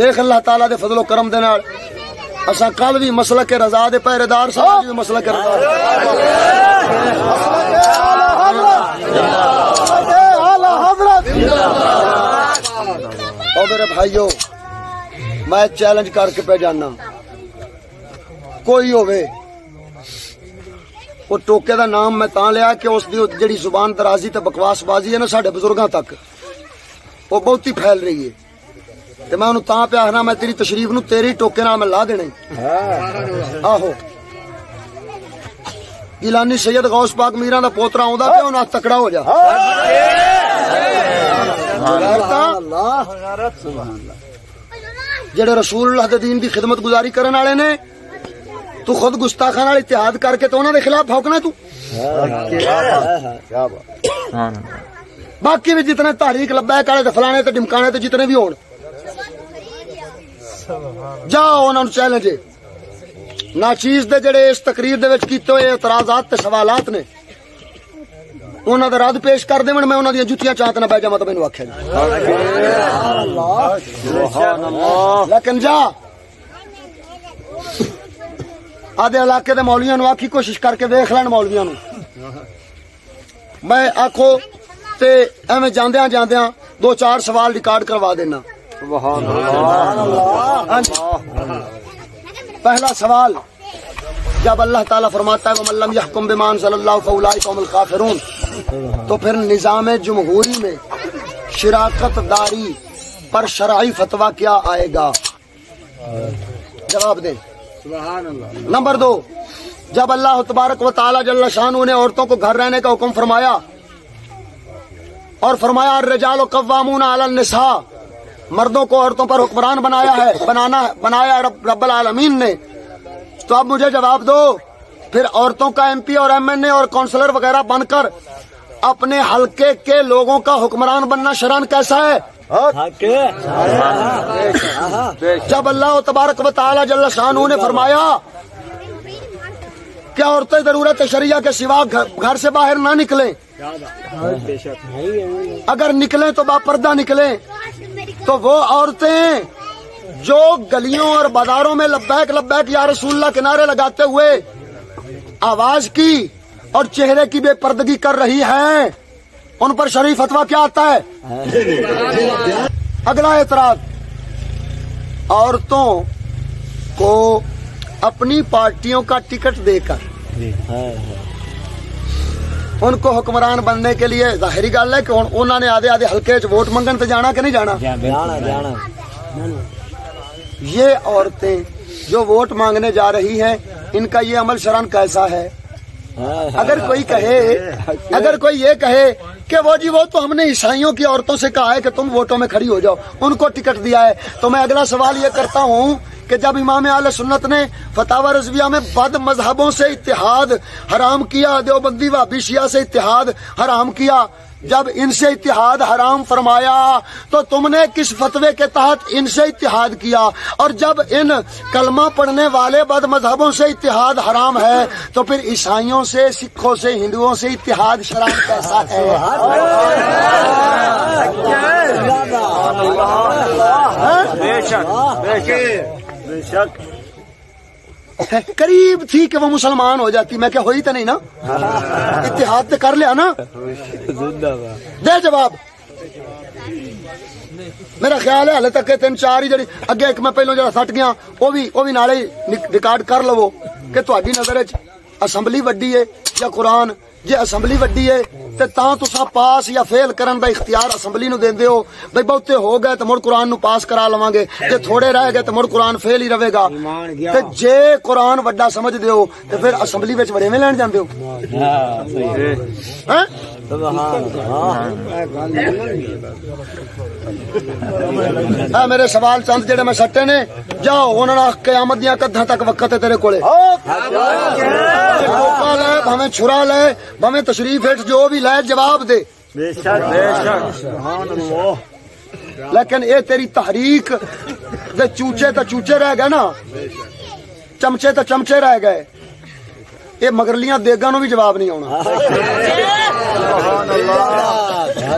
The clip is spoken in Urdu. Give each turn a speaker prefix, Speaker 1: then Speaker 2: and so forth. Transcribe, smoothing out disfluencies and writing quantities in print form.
Speaker 1: دیکھ اللہ تعالیٰ دے فضل و کرم دے نال اساں کل بھی مسلک رضا دے پہرےدار ساں، اج بھی مسلک رضا او میرے بھائیو، میں چیلنج کر کے پہ جانا، کوئی ہوے وہ ٹوکے دا نام میں تاں لیا کہ اس دی جڑی زبان درازی تے بکواس بازی ہے نا ساڈے بزرگاں تک وہ بہت ہی پھیل رہی ہے، تے میں انہوں تاں پہ آخنا میں تیری تشریف نو تیری ٹوکے نال میں لا دینا آہو گیلانی سید غوث پاک میران دا پوترا ہوندا پہ انہاں تکڑا ہو جا جڑے رسول اللہ دے دین دی خدمت گزاری کرن والے نے، تو خود گستاخاں نال اتحاد کر کے تو انہاں دے خلاف بھوکنا تو باقی بھی جتنے تحریک لبیک والے تے فلانے تے ڈمکانے تے جتنے بھی ہون جاؤ انہاں نوں چیلنج ناچیز دے جڑے اس تقریر دے وچ کیتے ہوئے اعتراضات تے سوالات نے انہاں دا رد پیش کر دیون، میں انہاں دی جُتیاں چاہت نہ بہ جاواں تے مینوں آکھیا لیکن جا آدھے علاقے دے مولویاں نوں آکھی کوشش کر کے ویکھ لین مولویاں نوں، میں آکھو تے ایویں جاندیاں جاندیاں دو چار سوال ریکارڈ کروا دینا۔ پہلا سوال، جب اللہ تعالیٰ فرماتا ہے وَمَن لَّمْ يَحْكُم بِمَا أَنزَلَ اللَّهُ فَأُولَٰئِكَ هُمُ الْكَافِرُونَ، تو پھر نظام جمہوری میں شراکت داری پر شرعی فتویٰ کیا آئے گا؟ جواب دیں۔ نمبر دو، جب اللہ تبارک و تعالیٰ جل شانہ نے عورتوں کو گھر رہنے کا حکم فرمایا اور فرمایا الرجال قوامون علی النساء، مردوں کو عورتوں پر حکمران بنایا رب العالمین نے، تو اب مجھے جواب دو پھر عورتوں کا ایم پی اور ایم این اے اور کونسلر وغیرہ بن کر اپنے حلقے کے لوگوں کا حکمران بننا شرعن کیسا ہے؟ جب اللہ تبارک و تعالی جل شانہ نے فرمایا کہ عورتیں ضرورت شرعیہ کے سوا گھر سے باہر نہ نکلیں، اگر نکلیں تو باپردہ نکلیں، تو وہ عورتیں جو گلیوں اور بازاروں میں لبیک لبیک یا رسول اللہ کے نعرے لگاتے ہوئے آواز کی اور چہرے کی بے پردگی کر رہی ہیں، ان پر شرعی فتویٰ کیا آتا ہے؟ اگلا اعتراض، عورتوں کو اپنی پارٹیوں کا ٹکٹ دے کر ان کو حکمران بننے کے لیے ظاہری گل ہے کہ انہوں نے آدھے آدھے حلقے ووٹ منگن تے جانا کہ نہیں جانا؟ یہ عورتیں جو ووٹ مانگنے جا رہی ہیں ان کا یہ عمل شرعن کیسا ہے؟ اگر کوئی یہ کہے کہ وہ جی وہ تو ہم نے عیسائیوں کی عورتوں سے کہا ہے کہ تم ووٹوں میں کھڑی ہو جاؤ، ان کو ٹکٹ دیا ہے، تو میں اگلا سوال یہ کرتا ہوں کہ جب امام اہل سنت نے فتاوی رضویہ میں بد مذہبوں سے اتحاد حرام کیا، دیوبندی وہابی شیعہ سے اتحاد حرام کیا، جب ان سے اتحاد حرام فرمایا تو تم نے کس فتوے کے تحت ان سے اتحاد کیا؟ اور جب ان کلمہ پڑھنے والے بد مذہبوں سے اتحاد حرام ہے تو پھر عیسائیوں سے، سکھوں سے، ہندوؤں سے اتحاد شرعن کیسا ہے؟ بے شک قریب تھی کہ وہ مسلمان ہو جاتی، میں کیا ہوئی تو نہیں نا؟ اتحاد تو کر لیا نا؟ دے جواب۔ میرا خیال ہے ہلے تک تین چار ہی جڑی اگے ایک میں پہلو جڑا سٹ گیا وہ بھی نالے ریکارڈ کر لو کہ تہاڈی نظر وچ اسمبلی وڈی ہے یا قرآن؟ جی اسمبلی وڈی ہے تے تاں تساں پاس یا فیل کرن دا اختیار اسمبلی نو دیندے ہو، بھئی بہتے ہو گئے تے مڑ قرآن نو پاس کرا لواں گے، جے تھوڑے رہ گئے تے مڑ قرآن فیل ہی رہے گا، تے جے قرآن وڈا سمجھ دیو تے پھر اسمبلی وچ وڑیویں لین جاندے ہو؟ میرے سوال چند جڑے میں سٹے نے، جاؤ انہاں قیامت دیاں کدھاں تک وقت ہے تیرے کولے، بھاویں چھرا لے بھاویں تشریف ہٹ جو بھی لے جواب دے۔ لیکن اے تیری تحریک دے چوچے تے چوچے رہ گئے نا، چمچے تے چمچے رہ گئے، یہ مگرلیاں دیگاں نو بھی جواب نہیں آنا۔